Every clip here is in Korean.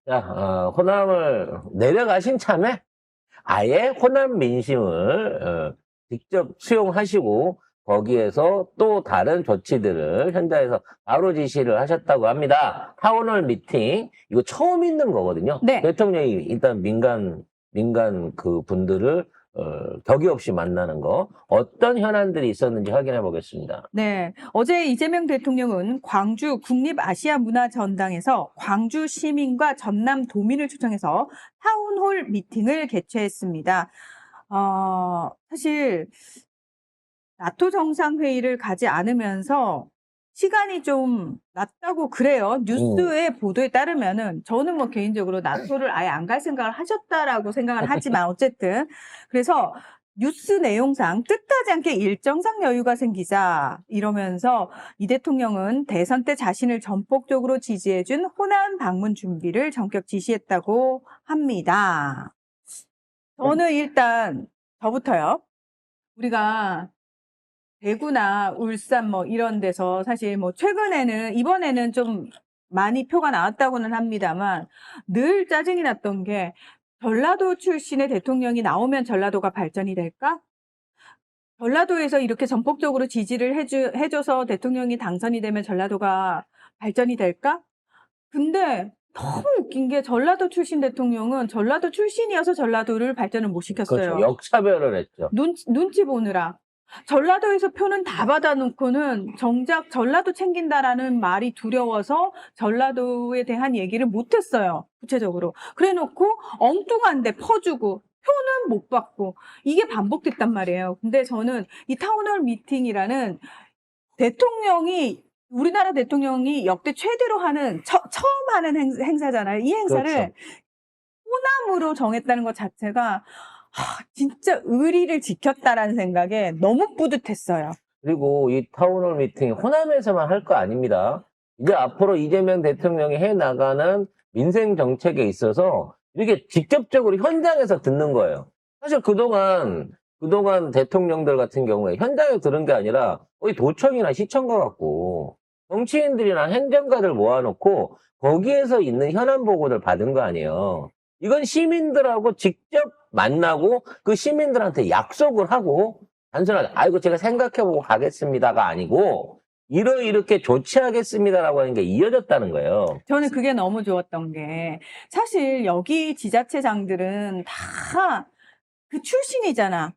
자, 호남을 내려가신 참에 아예 호남 민심을 직접 수용하시고 거기에서 또 다른 조치들을 현장에서 바로 지시를 하셨다고 합니다. 타운홀 미팅 이거 처음 있는 거거든요. 네. 대통령이 일단 민간 그 분들을 격의 없이 만나는 거 어떤 현안들이 있었는지 확인해 보겠습니다. 네. 어제 이재명 대통령은 광주 국립아시아문화전당에서 광주 시민과 전남 도민을 초청해서 타운홀 미팅을 개최했습니다. 사실 나토 정상회의를 가지 않으면서 시간이 좀 났다고 그래요. 뉴스의 보도에 따르면은 저는 뭐 개인적으로 나토를 아예 안 갈 생각을 하셨다라고 생각을 하지만 어쨌든 그래서 뉴스 내용상 뜻하지 않게 일정상 여유가 생기자 이러면서 이 대통령은 대선 때 자신을 전폭적으로 지지해준 호남 방문 준비를 전격 지시했다고 합니다. 저는 일단 저부터요. 우리가 대구나 울산 뭐 이런 데서 사실 뭐 최근에는 이번에는 좀 많이 표가 나왔다고는 합니다만 늘 짜증이 났던 게 전라도 출신의 대통령이 나오면 전라도가 발전이 될까? 전라도에서 이렇게 전폭적으로 지지를 해줘서 대통령이 당선이 되면 전라도가 발전이 될까? 근데 너무 웃긴 게 전라도 출신 대통령은 전라도 출신이어서 전라도를 발전을 못 시켰어요. 그렇죠. 역차별을 했죠. 눈치 보느라. 전라도에서 표는 다 받아놓고는 정작 전라도 챙긴다라는 말이 두려워서 전라도에 대한 얘기를 못했어요. 구체적으로. 그래 놓고 엉뚱한데 퍼주고 표는 못 받고 이게 반복됐단 말이에요. 근데 저는 이 타운홀 미팅이라는 우리나라 대통령이 역대 최대로 하는 처음 하는 행사잖아요. 이 행사를 그렇죠. 호남으로 정했다는 것 자체가 진짜 의리를 지켰다라는 생각에 너무 뿌듯했어요. 그리고 이 타운홀 미팅 호남에서만 할 거 아닙니다. 이제 앞으로 이재명 대통령이 해나가는 민생 정책에 있어서 이렇게 직접적으로 현장에서 듣는 거예요. 사실 그동안 대통령들 같은 경우에 현장에 들은 게 아니라 거의 도청이나 시청과 같고 정치인들이나 행정가들 모아놓고 거기에서 있는 현안 보고를 받은 거 아니에요. 이건 시민들하고 직접 만나고 그 시민들한테 약속을 하고 단순하게 아이고 제가 생각해보고 가겠습니다가 아니고 이렇게 조치하겠습니다라고 하는 게 이어졌다는 거예요. 저는 그게 너무 좋았던 게 사실 여기 지자체장들은 다 그 출신이잖아.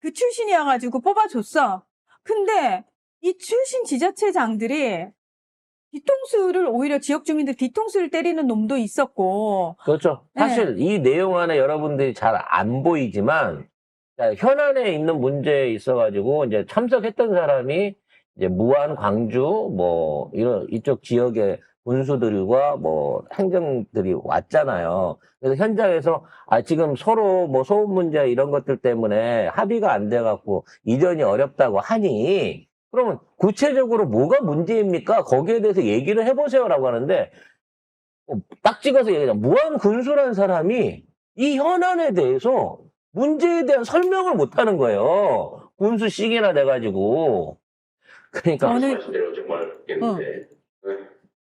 그 출신이어가지고 뽑아줬어. 근데 이 출신 지자체장들이 뒤통수를 오히려 지역 주민들 뒤통수를 때리는 놈도 있었고. 그렇죠. 네. 사실 이 내용 안에 여러분들이 잘 안 보이지만 자, 현안에 있는 문제에 있어가지고 이제 참석했던 사람이 이제 무안, 광주 뭐 이쪽 지역의 군수들과 뭐 행정들이 왔잖아요. 그래서 현장에서 지금 서로 뭐 소음 문제 이런 것들 때문에 합의가 안 돼갖고 이전이 어렵다고 하니 그러면 구체적으로 뭐가 문제입니까? 거기에 대해서 얘기를 해보세요라고 하는데 딱 찍어서 얘기하자. 무한 군수라는 사람이 이 현안에 대해서 문제에 대한 설명을 못 하는 거예요. 군수 씩이나 돼가지고. 그러니까. 저는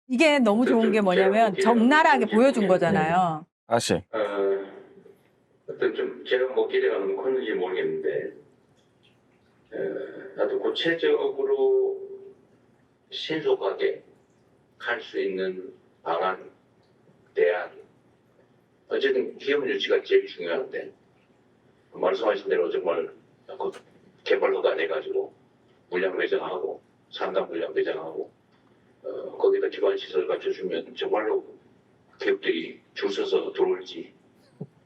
이게 너무 좋은 게 뭐냐면 적나라하게 보여준 거잖아요. 다시. 어떤 좀 제가 뭐 기대가 너무 컸는지 모르겠는데 나도 구체적으로 신속하게 갈 수 있는 방안, 대안 어쨌든 기업 유치가 제일 중요한데 말씀하신 대로 정말 개발로가 돼가지고 물량 배정하고 상담 물량 배정하고 거기다 기반 시설 갖춰주면 정말로 기업들이 줄 서서 들어올지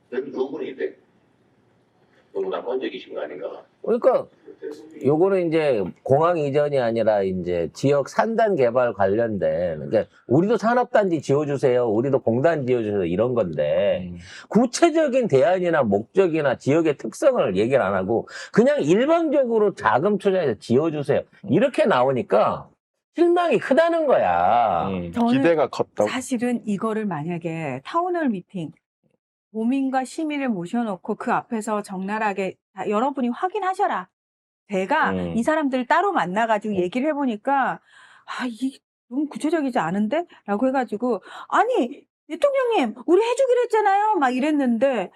는 의문인데 너무 낙관적이신 거 아닌가? 그러니까 요거는 이제 공항 이전이 아니라 이제 지역 산단 개발 관련된 그러니까 우리도 산업단지 지어주세요. 우리도 공단 지어주세요. 이런 건데 구체적인 대안이나 목적이나 지역의 특성을 얘기를 안 하고 그냥 일방적으로 자금 투자해서 지어주세요. 이렇게 나오니까 실망이 크다는 거야. 저는 기대가 컸다고. 사실은 이거를 만약에 타운홀 미팅 도민과 시민을 모셔놓고 그 앞에서 적나라하게 여러분이 확인하셔라. 제가 이 사람들 따로 만나가지고 얘기를 해보니까 이게 너무 구체적이지 않은데? 라고 해가지고 아니 대통령님, 우리 해주기로 했잖아요. 막 이랬는데,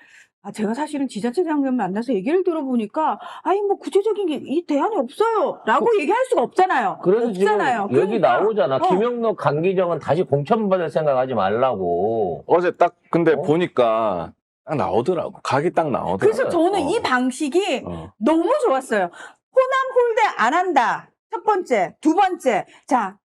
제가 사실은 지자체장님 만나서 얘기를 들어보니까, 뭐 구체적인 게 이 대안이 없어요. 라고 얘기할 수가 없잖아요. 그래서 없잖아요. 지금 여기 그러니까, 나오잖아. 김영록, 강기정은 다시 공천받을 생각하지 말라고. 어제 딱 근데 어? 보니까 딱 나오더라고. 각이 딱 나오더라고. 그래서 저는 어. 이 방식이 어. 너무 좋았어요. 호남 홀대 안 한다. 첫 번째. 두 번째. 자,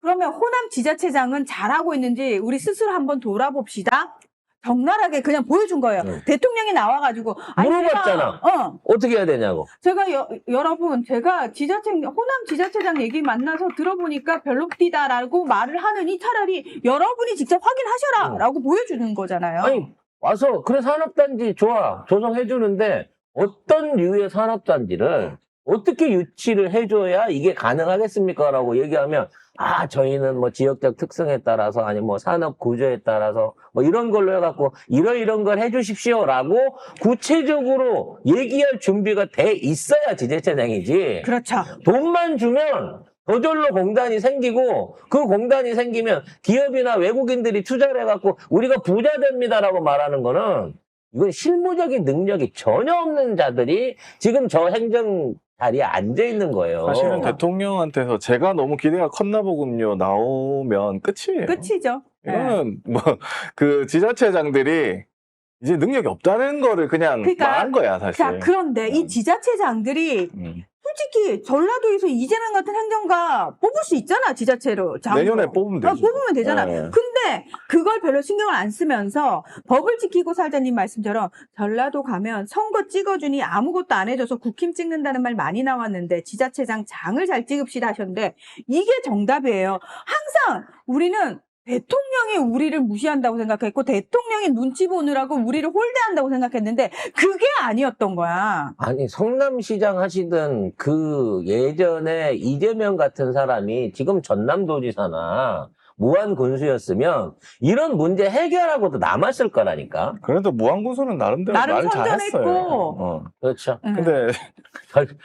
그러면 호남 지자체장은 잘하고 있는지 우리 스스로 한번 돌아봅시다. 적나라하게 그냥 보여준 거예요. 응. 대통령이 나와가지고. 물어봤잖아. 어떻게 해야 되냐고. 제가 여러분, 제가 호남 지자체장 얘기 만나서 들어보니까 별로띠다라고 말을 하느니 차라리 여러분이 직접 확인하셔라. 응. 라고 보여주는 거잖아요. 아니, 와서, 그래, 산업단지 좋아. 조성해주는데, 어떤 류의 산업단지를 어떻게 유치를 해줘야 이게 가능하겠습니까? 라고 얘기하면, 저희는 뭐 지역적 특성에 따라서, 아니면 뭐 산업 구조에 따라서, 뭐 이런 걸로 해갖고, 이런 걸 해주십시오. 라고 구체적으로 얘기할 준비가 돼 있어야 지자체장이지. 그렇죠. 돈만 주면 저절로 공단이 생기고 그 공단이 생기면 기업이나 외국인들이 투자를 해갖고 우리가 부자 됩니다라고 말하는 거는 이건 실무적인 능력이 전혀 없는 자들이 지금 저 행정 자리에 앉아 있는 거예요. 사실은 대통령한테서 제가 너무 기대가 컸나 보군요. 나오면 끝이에요. 끝이죠. 네. 이거는 뭐 그 지자체장들이 이제 능력이 없다는 거를 그냥 그러니까, 말한 거야, 사실. 자, 그런데 이 지자체장들이 솔직히 전라도에서 이재명 같은 행정가 뽑을 수 있잖아, 지자체로. 내년에 뽑으면 되죠. 뽑으면 되잖아. 네. 근데 그걸 별로 신경을 안 쓰면서 법을 지키고 살자님 말씀처럼 전라도 가면 선거 찍어주니 아무것도 안 해줘서 국힘 찍는다는 말 많이 나왔는데 지자체장 장을 잘 찍읍시다 하셨는데 이게 정답이에요. 항상 우리는 대통령이 우리를 무시한다고 생각했고 대통령이 눈치 보느라고 우리를 홀대한다고 생각했는데 그게 아니었던 거야. 아니, 성남시장 하시던 그 예전에 이재명 같은 사람이 지금 전남도지사나 무안군수였으면 이런 문제 해결하고도 남았을 거라니까. 그래도 무한군수는 나름대로 나름 말 잘했어요. 선전했고. 그렇죠. 근데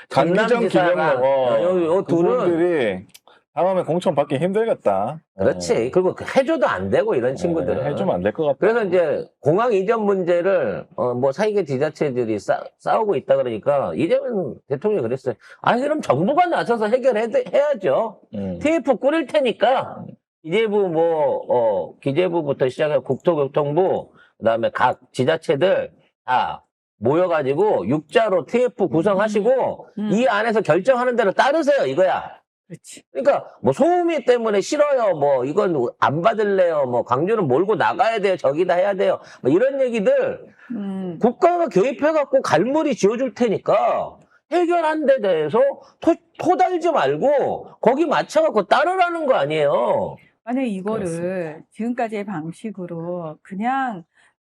강기정, 전남지사가 김영록 요 둘은 그분들이 다음에 공천 받기 힘들겠다. 그렇지. 그리고 해줘도 안 되고 이런 네, 친구들은. 해주면 안 될 것 같다. 그래서 이제 공항 이전 문제를 뭐 사이계 지자체들이 싸우고 있다 그러니까 이재명 대통령이 그랬어요. 그럼 정부가 나서서 해야죠. TF 꾸릴 테니까 기재부 기재부부터 시작해 국토교통부 그다음에 각 지자체들 다 모여가지고 육자로 TF 구성하시고 이 안에서 결정하는 대로 따르세요 이거야. 그렇지. 그러니까 뭐 소음이 때문에 싫어요. 뭐 이건 안 받을래요. 뭐 광주는 몰고 나가야 돼요. 저기다 해야 돼요. 뭐 이런 얘기들 국가가 개입해갖고 갈무리 지어줄 테니까 해결한 데 대해서 토달지 말고 거기 맞춰갖고 따르라는 거 아니에요. 만약에 이거를 그렇습니다. 지금까지의 방식으로 그냥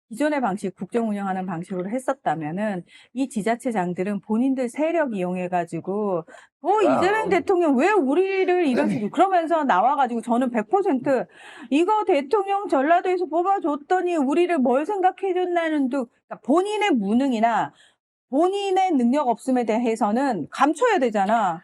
기존의 방식, 국정 운영하는 방식으로 했었다면은 이 지자체장들은 본인들 세력 이용해가지고 이재명 대통령 왜 우리를 이런 식으로 그러면서 나와가지고 저는 100% 이거 대통령 전라도에서 뽑아줬더니 우리를 뭘 생각해줬나는 등 그러니까 본인의 무능이나 본인의 능력 없음에 대해서는 감춰야 되잖아.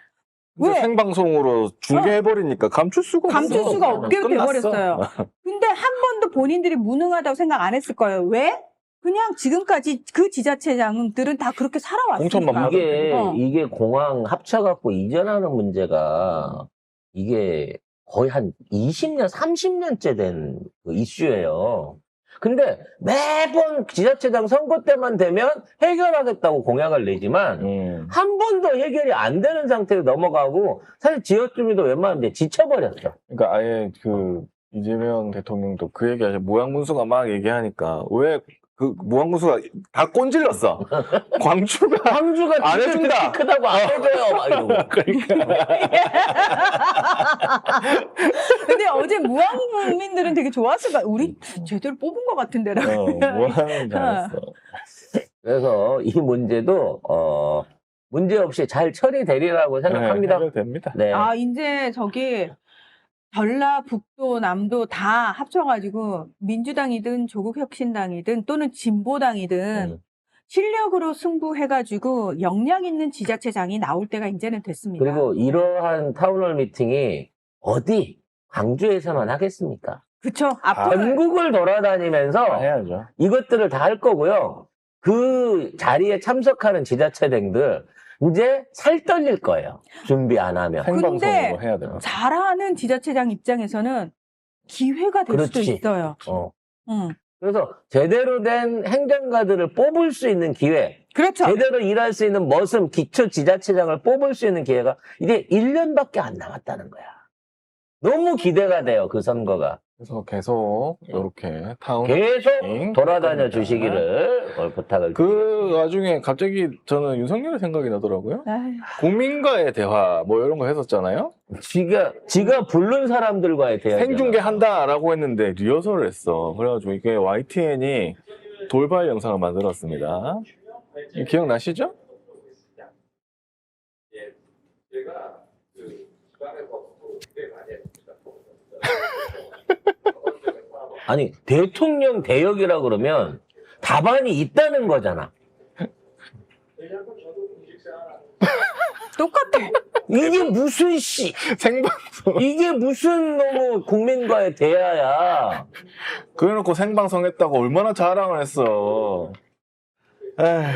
근데 왜? 생방송으로 중계해버리니까 감출 수가 없어. 감출 수가 없게 끝났어. 돼버렸어요. 근데 한 번도 본인들이 무능하다고 생각 안 했을 거예요. 왜? 그냥 지금까지 그 지자체장들은 다 그렇게 공천만 살아왔으니까. 받으면 이게 공항 합쳐갖고 이전하는 문제가 이게 거의 한 20년, 30년째 된 그 이슈예요. 근데 매번 지자체장 선거 때만 되면 해결하겠다고 공약을 내지만 한 번도 해결이 안 되는 상태로 넘어가고 사실 지역 주민도 웬만하면 이제 지쳐버렸어. 그러니까 아예 그 이재명 대통령도 그 얘기 하죠. 무한군수가 막 얘기하니까 왜 그 무한군수가 다 꼰질렀어. 광주가 안 해준다. 크다고 안 해줘요. 막 이러고. 그러니까 근데 어제 무항국민들은 되게 좋았을 거야. 우리 제대로 뽑은 것 같은데라고. 무한 잘했어. 그래서 이 문제도 문제 없이 잘 처리되리라고 생각합니다. 네, 해결됩니다. 네. 이제 저기 전라북도, 남도 다 합쳐가지고 민주당이든 조국혁신당이든 또는 진보당이든 실력으로 승부해가지고 역량 있는 지자체장이 나올 때가 이제는 됐습니다. 그리고 이러한 타운홀 미팅이 어디 광주에서만 하겠습니까? 그쵸. 앞으로 전국을 돌아다니면서 해야죠. 이것들을 다 할 거고요. 그 자리에 참석하는 지자체장들 이제 살 떨릴 거예요. 준비 안 하면. 생방송으로 해야 돼요. 잘하는 지자체장 입장에서는 기회가 될 수도 그렇지. 있어요. 응. 그래서 제대로 된 행정가들을 뽑을 수 있는 기회, 그렇죠. 제대로 일할 수 있는 머슴 기초 지자체장을 뽑을 수 있는 기회가 이제 1년밖에 안 남았다는 거야. 너무 기대가 돼요, 그 선거가. 그래서 계속 이렇게 타운 계속 밍 돌아다녀 겁니다. 주시기를 부탁을 그 와중에 갑자기 저는 윤석열의 생각이 나더라고요. 아휴, 국민과의 대화 뭐 이런 거 했었잖아요. 지가 부른 사람들과의 대화. 생중계한다라고 했는데 리허설을 했어. 그래가지고 이게 YTN이 돌발 영상을 만들었습니다. 기억나시죠? 예, 제가 그 주간에서 꽤 많이 했습니다. 아니, 대통령 대역이라 그러면 답안이 있다는 거잖아. 똑같아. 이게 무슨 생방송. 이게 무슨 너무 국민과의 대화야. 그래놓고 생방송 했다고 얼마나 자랑을 했어. 에휴.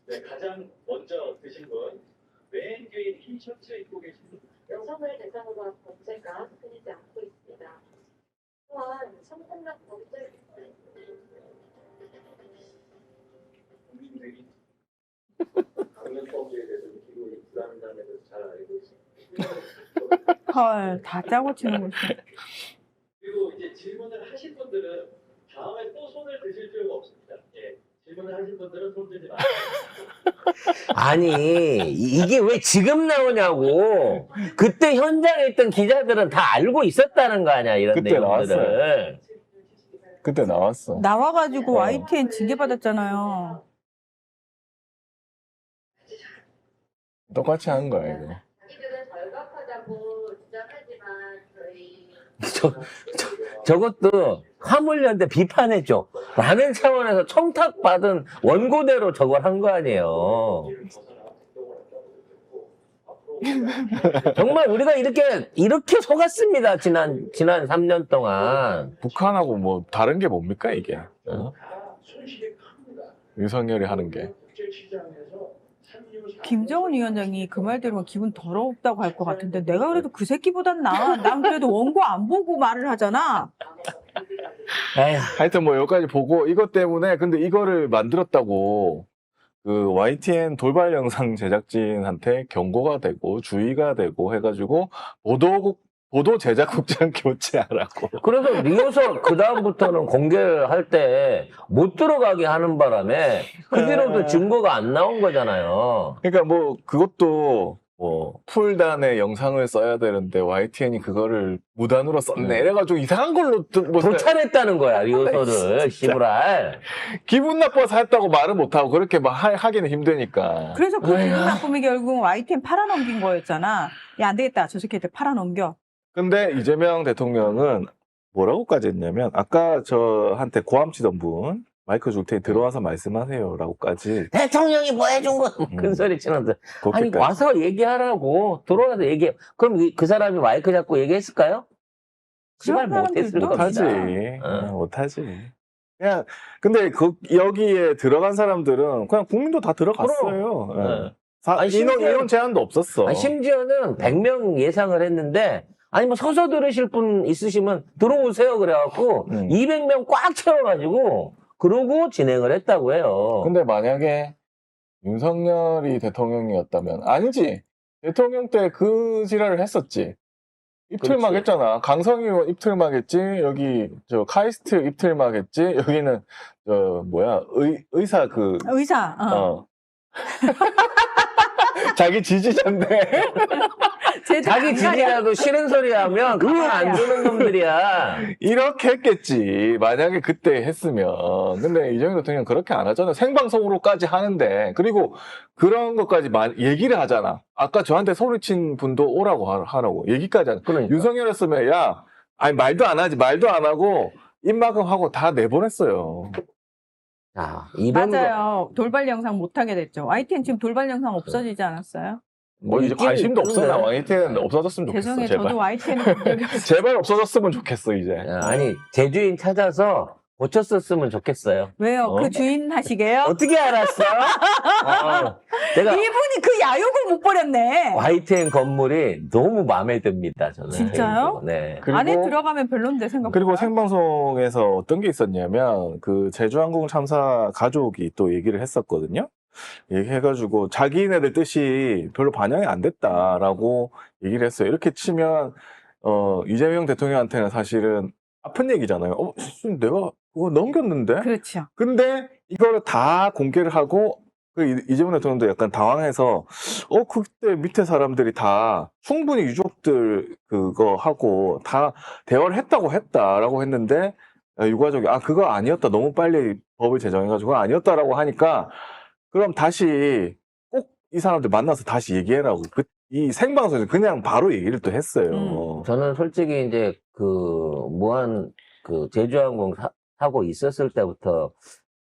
네, 가장 먼저 드신 분, 맨 뒤에 티셔츠 입고 계신 분. 여성을 대상으로 한 범죄가 끊이지 않고 있습니다. 또한 성폭력 범죄 국민들이 강력범죄에 대해서 기본이 불안감에 대해서 잘 알고 있습니다. 헐, 다 짜고 치는 거지. 그리고 이제 질문을 하신 분들은 다음에 또 손을 드실 필요가 없습니다. 예, 질문을 하신 분들은 손 들지 마세요. 아니, 이게 왜 지금 나오냐고. 그때 현장에 있던 기자들은 다 알고 있었다는 거 아니야, 이런 그때 내용들을. 그때 나왔어. 나와가지고 YTN 징계받았잖아요. 똑같이 한 거야 이거. 자기들은 절박하다고 주장하지만 저희 저것도 화물연대 비판해줘. 라는 차원에서 청탁받은 원고대로 저걸 한 거 아니에요. 정말 우리가 이렇게 속았습니다. 지난 3년 동안. 북한하고 뭐 다른 게 뭡니까 이게? 어? 손실이 큽니다. 윤석열이 하는 게. 국제시장에서 산유 김정은 위원장이 그 말 들으면 기분 더럽다고 할 것 같은데 내가 그래도 그 새끼보단 나아. 난 그래도 원고 안 보고 말을 하잖아. 에휴, 하여튼 뭐 여기까지 보고 이것 때문에 근데 이거를 만들었다고 그 YTN 돌발 영상 제작진한테 경고가 되고 주의가 되고 해가지고 보도 제작국장 교체하라고. 그래서 리허설 그다음부터는 공개할 때 못 들어가게 하는 바람에 그 뒤로도 증거가 안 나온 거잖아요. 그러니까 뭐 그것도 뭐 풀단의 영상을 써야 되는데 YTN이 그거를 무단으로 썼네 이래가지고 이상한 걸로 뭐 도찰했다는 거야, 리허설을. 씨부랄. 기분 나빠서 했다고 말을 못하고 그렇게 막 하기는 힘드니까. 그래서 그 기분 나쁨이 결국 YTN 팔아넘긴 거였잖아. 야, 안 되겠다. 저 새끼들 팔아넘겨. 근데 이재명 대통령은 뭐라고까지 했냐면 아까 저한테 고함 치던 분 마이크 줄 테니 들어와서 말씀하세요라고까지 대통령이 뭐 해준 거? 큰 소리 치는데. 아니, 와서 얘기하라고. 들어와서 얘기해. 그럼 그 사람이 마이크 잡고 얘기했을까요? 시발 그런 못했을 사람들도 못하지. 겁니다. 못하지. 그냥 근데 여기에 들어간 사람들은 그냥 국민도 다 들어갔어요. 그럼. 예. 네. 아니, 인원 제한도 없었어. 아니, 심지어는 100명 예상을 했는데, 아니, 뭐 서서 들으실 분 있으시면 들어오세요. 그래갖고, 200명 꽉 채워가지고, 그러고 진행을 했다고 해요. 근데 만약에 윤석열이 대통령이었다면 아니지. 대통령 때 그 지랄을 했었지. 입틀막 그렇지. 했잖아. 강성희 의원 입틀막 했지. 여기 저 카이스트 입틀막 했지. 여기는 저 뭐야 의사 그 의사. 어. 자기 지지자인데 자기 지지라도 싫은 소리 하면 그걸 안 주는 놈들이야. 이렇게 했겠지. 만약에 그때 했으면. 근데 이재명 대통령 그렇게 안 하잖아. 생방송으로까지 하는데. 그리고 그런 것까지 얘기를 하잖아. 아까 저한테 소리친 분도 오라고 하라고. 얘기까지 하잖아. 그러니까. 윤석열이었으면 야, 아니 말도 안 하지. 말도 안 하고 입막음 하고 다 내보냈어요. 자, 이번 맞아요. 돌발 영상 못하게 됐죠. YTN 지금 돌발 영상 없어지지 않았어요? 뭐 이제 있기는 관심도 없어. 나 있는데. YTN 없어졌으면 좋겠어. 죄송해요. 제발. 저도 YTN을 본 적이 없어요. 제발 없어졌으면 좋겠어 이제. 아니, 제주인 찾아서 고쳤었으면 좋겠어요. 왜요? 어? 그 주인 하시게요? 어떻게 알았어? 제가 이분이 그 야욕을 못 버렸네. YTN 건물이 너무 마음에 듭니다, 저는. 진짜요? 네. 그리고 안에 들어가면 별론데 생각보다. 그리고 생방송에서 어떤 게 있었냐면 그 제주항공 참사 가족이 또 얘기를 했었거든요. 얘기해가지고 자기네들 뜻이 별로 반영이 안 됐다라고 얘기를 했어요. 이렇게 치면 이재명 대통령한테는 사실은 아픈 얘기잖아요. 내가 그거 넘겼는데? 그렇죠. 근데 이걸 다 공개를 하고 그 이재명 대통령도 약간 당황해서 그때 밑에 사람들이 다 충분히 유족들 그거 하고 다 대화를 했다고 했는데 유가족이 그거 아니었다. 너무 빨리 법을 제정해가지고 아니었다라고 하니까 그럼 다시 꼭 이 사람들 만나서 다시 얘기해라고 이 생방송에서 그냥 바로 얘기를 또 했어요. 저는 솔직히 이제 무한 제주항공 사고 있었을 때부터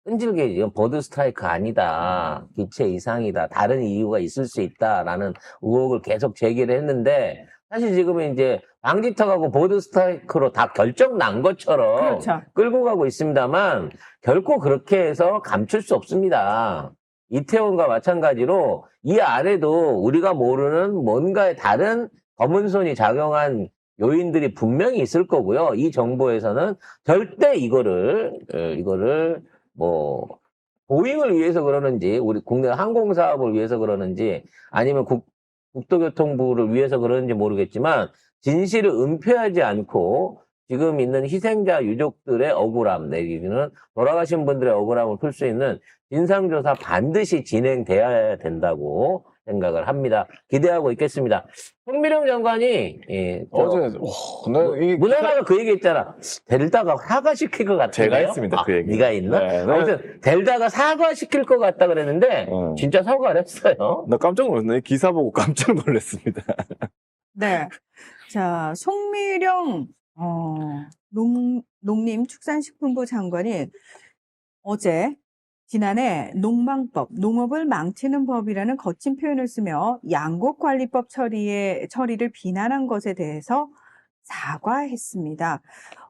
끈질게 이건 버드 스트라이크 아니다. 기체 이상이다. 다른 이유가 있을 수 있다라는 의혹을 계속 제기를 했는데 사실 지금은 이제 방지턱하고 버드 스트라이크로 다 결정 난 것처럼 그렇죠. 끌고 가고 있습니다만 결코 그렇게 해서 감출 수 없습니다. 이태원과 마찬가지로 이 안에도 우리가 모르는 뭔가의 다른 검은 손이 작용한 요인들이 분명히 있을 거고요. 이 정부에서는 절대 이거를 보잉을 위해서 그러는지, 우리 국내 항공 사업을 위해서 그러는지, 아니면 국토교통부를 위해서 그러는지 모르겠지만, 진실을 은폐하지 않고, 지금 있는 희생자 유족들의 억울함, 내지는 돌아가신 분들의 억울함을 풀 수 있는 진상조사 반드시 진행돼야 된다고 생각을 합니다. 기대하고 있겠습니다. 송미령 장관이 어제 문화가가 그 얘기했잖아. 델다가 사과시킬 것 같은데요? 제가 했습니다. 그 얘기. 네가 있나? 네, 아무튼 델다가 사과시킬 것 같다 그랬는데 진짜 사과를 했어요. 나 깜짝 놀랐네. 기사 보고 깜짝 놀랐습니다. 네. 자, 송미령 농림축산식품부 장관이 지난해 농망법, 농업을 망치는 법이라는 거친 표현을 쓰며 양곡관리법 처리를 비난한 것에 대해서 사과했습니다.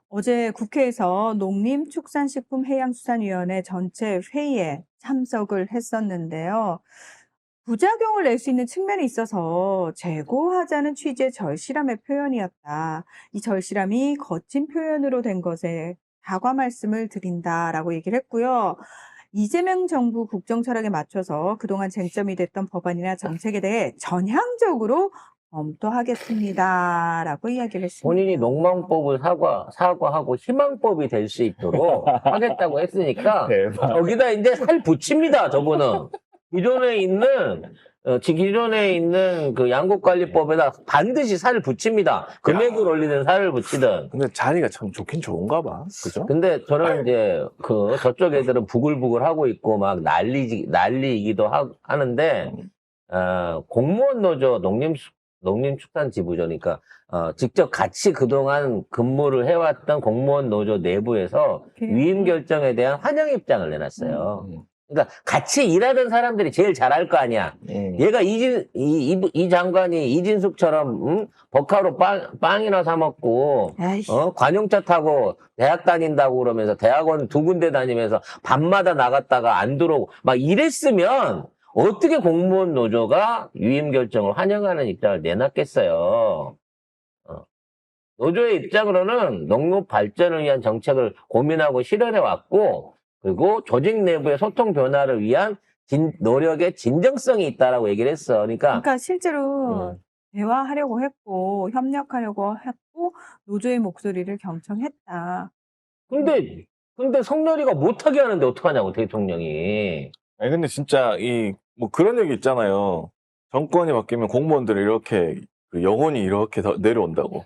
어제 국회에서 농림축산식품해양수산위원회 전체 회의에 참석을 했었는데요. 부작용을 낼 수 있는 측면이 있어서 재고하자는 취지의 절실함의 표현이었다. 이 절실함이 거친 표현으로 된 것에 사과 말씀을 드린다라고 얘기를 했고요. 이재명 정부 국정 철학에 맞춰서 그동안 쟁점이 됐던 법안이나 정책에 대해 전향적으로 검토하겠습니다라고 이야기를 했습니다. 본인이 농망법을 사과하고 희망법이 될 수 있도록 하겠다고 했으니까 대박. 여기다 이제 살 붙입니다. 저분은 기존에 있는 그 양곡관리법에다 반드시 살을 붙입니다. 금액을 올리든 살을 붙이든. 근데 자리가 참 좋긴 좋은가 봐. 그죠? 근데 저는 이제 저쪽 애들은 부글부글 하고 있고 막 난리이기도 하는데 공무원 노조 농림축산지부조니까 직접 같이 그동안 근무를 해왔던 공무원 노조 내부에서 위임 결정에 대한 환영 입장을 내놨어요. 그러니까 같이 일하던 사람들이 제일 잘할 거 아니야. 얘가 이 장관이 이진숙처럼 버카로 빵이나 사 먹고 관용차 타고 대학 다닌다고 그러면서 대학원 2군데 다니면서 밤마다 나갔다가 안 들어오고 막 이랬으면 어떻게 공무원 노조가 유임 결정을 환영하는 입장을 내놨겠어요. 노조의 입장으로는 농업 발전을 위한 정책을 고민하고 실현해 왔고, 그리고 조직 내부의 소통 변화를 위한 노력의 진정성이 있다라고 얘기를 했어. 그러니까 실제로 대화하려고 했고 협력하려고 했고 노조의 목소리를 경청했다. 근데 성렬이가 못하게 하는데 어떡하냐고 대통령이. 아니 근데 진짜 뭐 그런 얘기 있잖아요. 정권이 바뀌면 공무원들이 이렇게 영혼이 이렇게 내려온다고.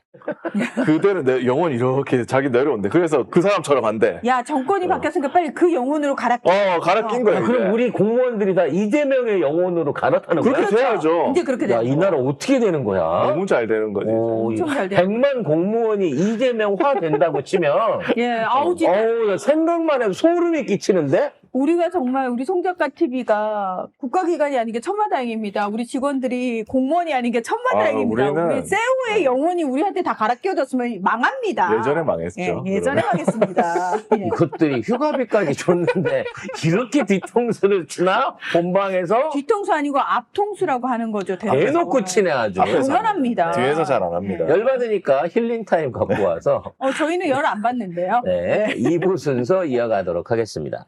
그대로 영혼이 이렇게 자기 내려온대. 그래서 그 사람처럼 한대. 야, 정권이 바뀌었으니까 빨리 그 영혼으로 갈아 끼. 갈아 낀 거야. 그럼 이제. 우리 공무원들이 다 이재명의 영혼으로 갈아타는 거야? 그렇게 돼야죠. 이제 그렇게 야, 돼. 이 나라 어떻게 되는 거야? 너무 잘 되는 거지. 엄청 잘 돼. 100만 공무원이 이재명화 된다고 치면 예, 아우 진짜. 나 생각만 해도 소름이 끼치는데? 우리가 정말 우리 송작가 TV가 국가기관이 아닌 게 천만다행입니다. 우리 직원들이 공무원이 아닌 게 천만다행입니다. 우리는 우리 세우의 영혼이 우리한테 다 갈아 끼워졌으면 망합니다. 예전에 망했죠. 예전에 망했습니다. 예. 이것들이 휴가비까지 줬는데 이렇게 뒤통수를 치나? 본방에서 뒤통수 아니고 앞통수라고 하는 거죠. 대놓고 치네 아주. 앞에서. 곤란합니다. 뒤에서 잘 안 합니다. 열받으니까 힐링타임 갖고 와서 저희는 열 안 받는데요. 네, 2부 순서 이어가도록 하겠습니다.